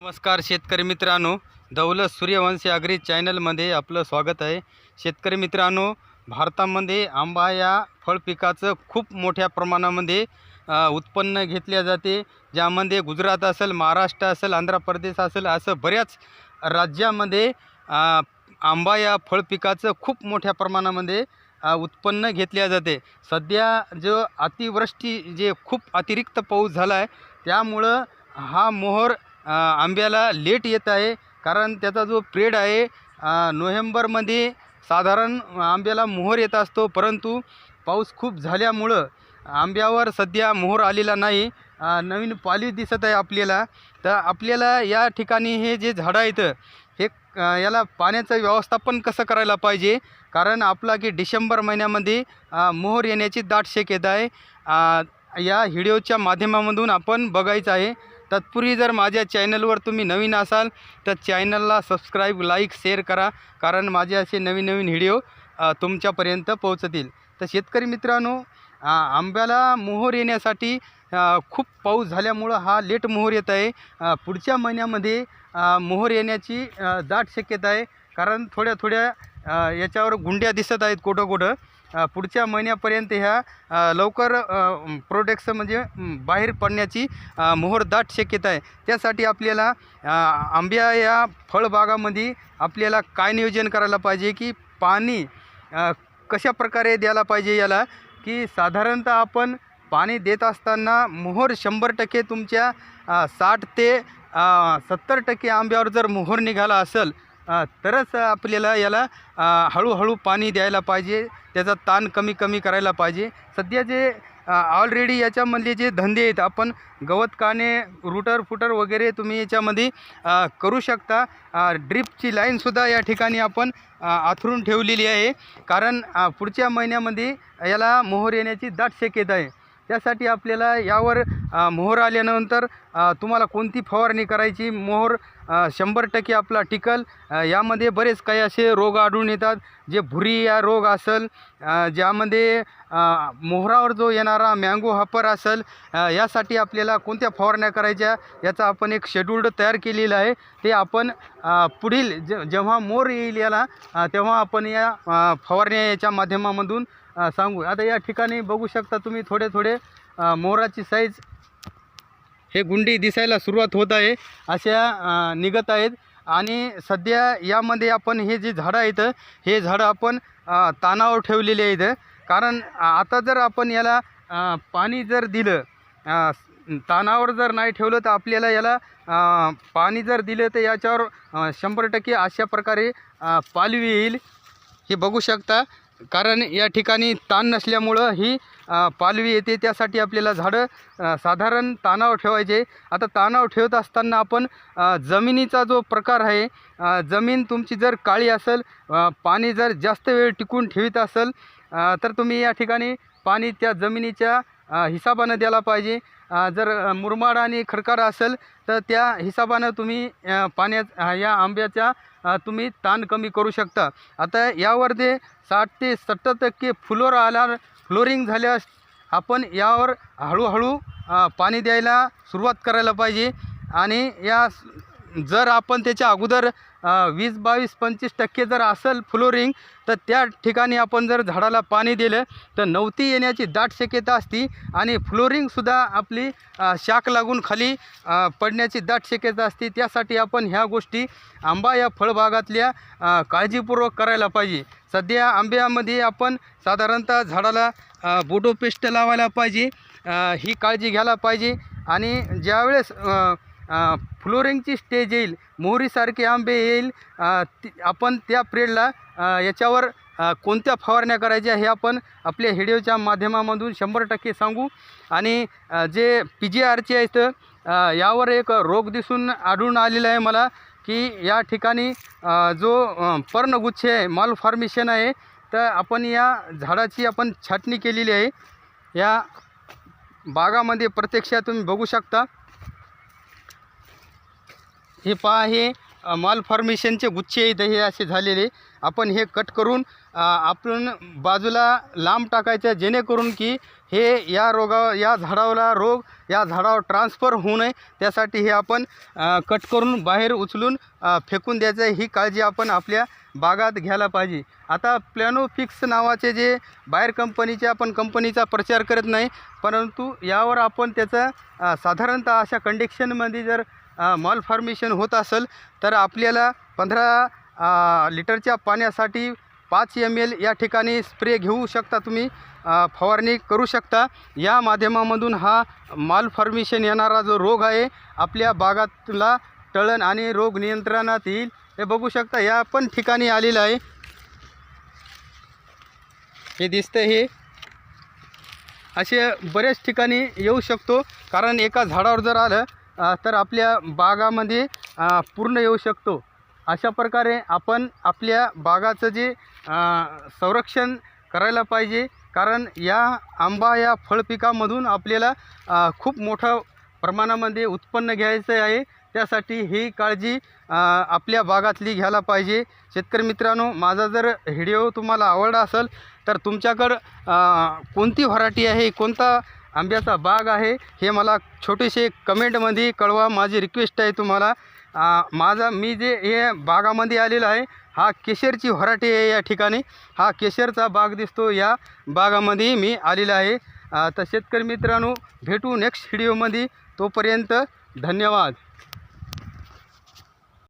नमस्कार शेतकरी मित्रांनो, दौलत सूर्यवंशी अग्री चॅनलमध्ये आपलं स्वागत आहे। शेतकरी मित्रांनो, भारतामध्ये आंबा या फळ पिकाचं खूप मोठ्या प्रमाणामध्ये उत्पन्न घेतले जाते। ज्यामध्ये गुजरात असेल, महाराष्ट्र असेल, आंध्र प्रदेश असेल, असं बऱ्याच राज्यामध्ये आंबा या फळ पिकाचं खूप मोठ्या प्रमाणामध्ये उत्पन्न घेतले जाते। सध्या जो अतिवृष्टी जे खूप अतिरिक्त पाऊस झाला आहे, त्यामुळं हा मोहर आंब्याला लेट येत आहे। कारण त्याचा जो पिरियड आहे नोव्हेंबरमध्ये साधारण आंब्याला मोहर येत असतो, परंतु पाऊस खूप झाल्यामुळं आंब्यावर सध्या मोहर आलेला नाही। नवीन पालवी दिसत आहे आपल्याला। तर आपल्याला या ठिकाणी हे जे झाडं आहेत हे याला पाण्याचं व्यवस्थापन कसं करायला पाहिजे, कारण आपला की डिसेंबर महिन्यामध्ये मोहर येण्याची दाट शक्यता आहे। या व्हिडिओच्या माध्यमामधून आपण बघायचं आहे। तत्पूर्वी जर माझ्या चॅनलवर तुम्ही नवीन असाल तर चॅनलला सबस्क्राईब, लाईक, शेअर करा, कारण माझे असे नवीन नवीन व्हिडिओ तुमच्यापर्यंत पोहोचतील। तर शेतकरी मित्रांनो, आंब्याला मोहर येण्यासाठी खूप पाऊस झाल्यामुळं हा लेट मोहर येत आहे। पुढच्या महिन्यामध्ये मोहर येण्याची दाट शक्यता आहे, कारण थोड्या थोड्या याच्यावर गुंड्या दिसत आहेत कुठं कुठं। पुढच्या महिन्यापर्यंत ह्या लवकर प्रोडक्ट्स म्हणजे बाहेर पडण्याची मोहर दाट शक्यता आहे। त्यासाठी आपल्याला आंब्या या फळबागामध्ये आपल्याला काय नियोजन करायला पाहिजे की पाणी कशा प्रकारे द्यायला पाहिजे याला, की साधारणतः आपण पाणी देत असताना मोहर 100% तुमच्या 60 ते 70% आंब्यावर जर मोहर निघाला असेल तरच आपल्याला याला हळूहळू पाणी द्यायला पाहिजे, त्याचा ताण कमी कमी करायला पाहिजे। सध्या जे ऑलरेडी याच्यामधले जे धंदे आहेत, आपण गवत काढणे, रूटर फुटर वगैरे तुम्ही याच्यामध्ये करू शकता। ड्रिपची लाईनसुद्धा या ठिकाणी आपण आथरून ठेवलेली आहे, कारण पुढच्या महिन्यामध्ये याला मोहर येण्याची दाट शक्यता आहे। त्यासाठी आपल्याला यावर मोहर आल्यानंतर तुम्हाला कोणती फवारणी करायची, मोहर 100% आपला टिकल। यामध्ये बरेच काही असे रोग आढळून येतात, जे भुरिया रोग असेल, ज्यामध्ये मोहरावर जो येणारा मँगो हॉपर असेल, यासाठी आपल्याला कोणत्या फवारण्या करायच्या याचा आपण एक शेड्यूल्ड तयार केलेलं आहे। ते आपण पुढील जेव्हा मोहर येईल याला तेव्हा आपण या फवारण्या याच्या माध्यमामधून सांगू। आता या ठिकाणी बघू शकता तुम्ही थोडे थोडे मोहराची साईज हे गुंडी दिसायला सुरुवात होत आहे, अशा निघत आहेत। आणि सध्या यामध्ये आपण हे जे झाडं आहेत हे झाडं आपण तानावर ठेवलेले आहेत, कारण आता जर आपण याला पाणी जर दिलं, तानावर जर नाही ठेवलं तर आपल्याला याला पाणी जर दिलं तर याच्यावर 100% अशा प्रकारे पालवी येईल। हे बघू शकता, कारण या ठिकाणी ताण नसल्यामुळं ही पालवी येते। त्यासाठी आपल्याला झाडं साधारण तानावर ठेवायचे। आता तानावर ठेवत असताना आपण जमिनीचा जो प्रकार आहे, जमीन तुमची जर काळी असेल, पाणी जर जास्त वेळ टिकून ठेवीत असेल तर तुम्ही या ठिकाणी पाणी त्या जमिनीच्या हिसाबानं द्यायला पाहिजे। जर मुरमाड आणि खडकाळ असेल तर त्या हिसाबानं तुम्ही पाण्यात या आंब्याच्या तुम्ही ताण कमी करू शकता। आता यावर जे 60 ते 70% फ्लोरिंग झाल्यास आपण यावर हळूहळू पाणी द्यायला सुरुवात करायला पाहिजे। आणि या जर आपण त्याच्या अगोदर 20, 22, 25% जर असेल फ्लोरिंग, तर त्या ठिकाणी आपण जर झाडाला पाणी दिलं तर नवती येण्याची दाट शक्यता असते आणि फ्लोरिंगसुद्धा आपली शाख लागून खाली पडण्याची दाट शक्यता असते। त्यासाठी आपण ह्या गोष्टी आंबा या फळबागातल्या काळजीपूर्वक करायला पाहिजे। सध्या आंब्यामध्ये आपण साधारणतः झाडाला बोटो पेस्ट लावायला पाहिजे, ही काळजी घ्यायला पाहिजे। आणि ज्यावेळेस फ्लोरिंगची स्टेज येईल, मोहरीसारखे आंबे येईल, आपण त्या पिरियडला याच्यावर कोणत्या फवारण्या करायच्या हे आपण आपल्या व्हिडिओच्या माध्यमामधून 100% सांगू। आणि जे PGRचे आहेत यावर एक रोग दिसून आढळून आलेला आहे मला, की या ठिकाणी जो पर्णगुच्छ आहे, माल फॉर्मेशन आहे, तर आपण या झाडाची आपण छाटणी केलेली आहे। या बागामध्ये प्रत्यक्षात तुम्ही बघू शकता, हे पहा, हे मालफॉर्मेशनचे गुच्छे इथे हे असे झालेले आपण हे कट करून आपण बाजूला लांब टाकायचं, जेणेकरून की हे या झाडाला रोग या झाडावर ट्रान्सफर होऊ नये त्यासाठी हे आपण कट करून बाहेर उचलून फेकून द्यायचं. ही काळजी आपण आपल्या बागात घ्यायला पाहिजे. आता प्लॅनोफिक्स नावाचे जे बाहेर कंपनीचे, आपण कंपनीचा प्रचार करत नाही, परंतु यावर आपण त्याचा साधारणतः अशा कंडिशनमध्ये जर मालफॉर्मेशन होत असेल तर आपल्याला 15 लिटरच्या पाण्यासाठी 5 ml या ठिकाणी स्प्रे घेऊ शकता, तुम्ही फवारणी करू शकता. या माध्यमामधून हा मालफॉर्मेशन येणारा जो रोग आहे आपल्या बागातला टळण आणि रोग नियंत्रणात येईल. हे बघू शकता या पण ठिकाणी आलेलं आहे, हे दिसतं. हे असे बऱ्याच ठिकाणी येऊ शकतो, कारण एका झाडावर जर आलं तर आपल्या बागामध्ये पूर्ण येऊ शकतो. अशा प्रकारे आपण आपल्या बागाचं जे संरक्षण करायला पाहिजे, कारण आंबा या फळपिकामधून आपल्याला खूप मोठ्या प्रमाणामध्ये उत्पन्न घ्यायचं आहे. त्यासाठी ही काळजी आपल्या बागातली घ्यायला पाहिजे. शेतकरी मित्रांनो, माझा जर व्हिडिओ तुम्हाला आवडला असेल तर तुमच्याकडं कोणती व्हरायटी आहे, कोणता आंब्याचा बाग आहे हे मला छोटेसे कमेंटमध्ये कळवा. माझी रिक्वेस्ट आहे तुम्हाला. मी जे हे बागामध्ये आलेला आहे हा केशरची व्हरायटी आहे. या ठिकाणी हा केशरचा बाग दिसतो, या बागामध्ये मी आलेला आहे. तर शेतकरी मित्रांनो, भेटू नेक्स्ट व्हिडिओमध्ये. तोपर्यंत धन्यवाद.